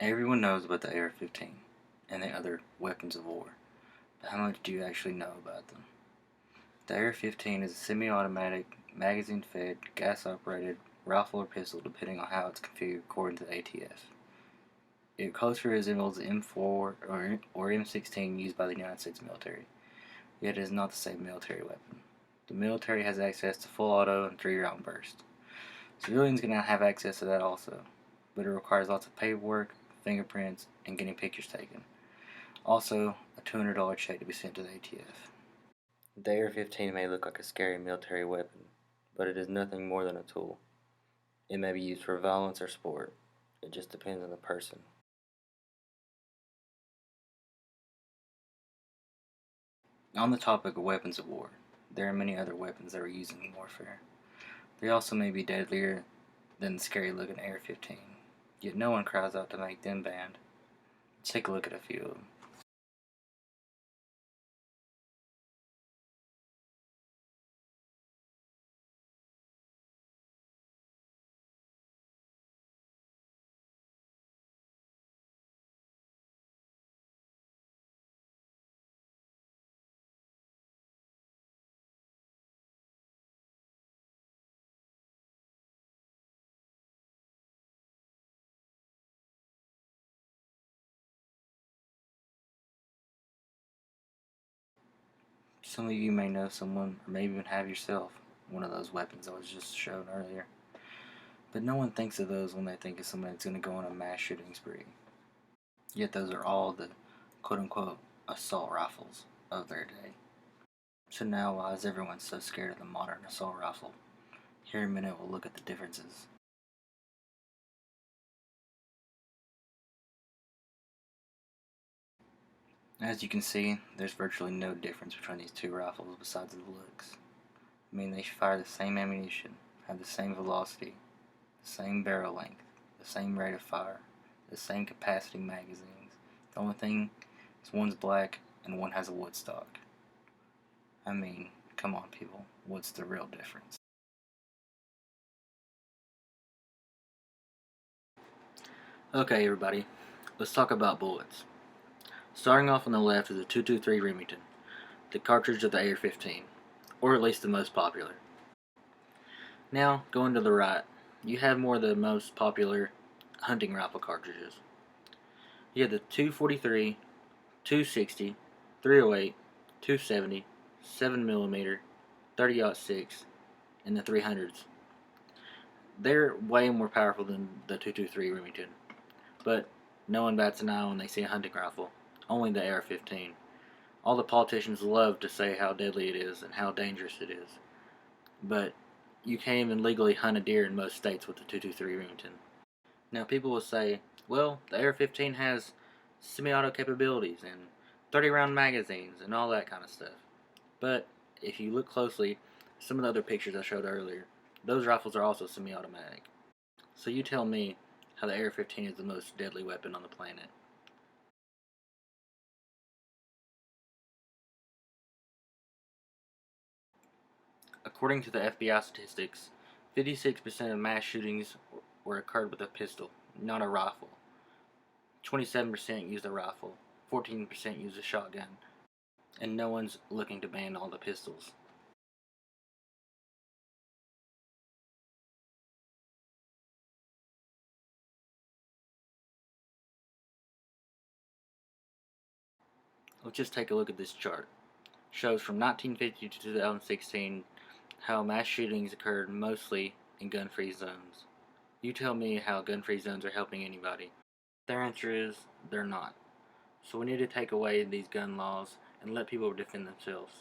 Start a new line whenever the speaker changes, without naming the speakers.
Everyone knows about the AR-15 and the other weapons of war, but how much do you actually know about them? The AR-15 is a semi-automatic, magazine-fed, gas-operated rifle or pistol depending on how it's configured according to the ATF. It closely resembles the M4 or M16 used by the United States military, yet it is not the same military weapon. The military has access to full auto and 3-round burst. Civilians can now have access to that also, but it requires lots of paperwork, fingerprints, and getting pictures taken. Also, a $200 check to be sent to the ATF. The AR-15 may look like a scary military weapon, but it is nothing more than a tool. It may be used for violence or sport. It just depends on the person. On the topic of weapons of war, there are many other weapons that are used in warfare. They also may be deadlier than the scary looking AR-15, yet no one cries out to make them banned. Let's take a look at a few of them. Some of you may know someone, or maybe even have yourself, one of those weapons I was just shown earlier. But no one thinks of those when they think of somebody that's going to go on a mass shooting spree. Yet those are all the quote-unquote assault rifles of their day. So now why is everyone so scared of the modern assault rifle? Here in a minute we'll look at the differences. As you can see, there's virtually no difference between these two rifles besides the looks. I mean, they fire the same ammunition, have the same velocity, the same barrel length, the same rate of fire, the same capacity magazines. The only thing is one's black and one has a wood stock. I mean, come on people, what's the real difference? Okay everybody, let's talk about bullets. Starting off on the left is the 223 Remington, the cartridge of the AR-15, or at least the most popular. Now, going to the right, you have more of the most popular hunting rifle cartridges. You have the 243, 260, 308, 270, 7mm, 30-06, and the 300s. They're way more powerful than the 223 Remington, but no one bats an eye when they see a hunting rifle, only the AR-15. All the politicians love to say how deadly it is and how dangerous it is, but you can't even legally hunt a deer in most states with the 223 Remington. Now people will say, well, the AR-15 has semi-auto capabilities and 30-round magazines and all that kind of stuff. But if you look closely, some of the other pictures I showed earlier, those rifles are also semi-automatic. So you tell me how the AR-15 is the most deadly weapon on the planet. According to the FBI statistics, 56% of mass shootings were occurred with a pistol, not a rifle. 27% used a rifle, 14% used a shotgun, and no one's looking to ban all the pistols. Let's just take a look at this chart. It shows from 1950 to 2016 how mass shootings occurred mostly in gun-free zones. You tell me how gun-free zones are helping anybody. Their answer is they're not. So we need to take away these gun laws and let people defend themselves.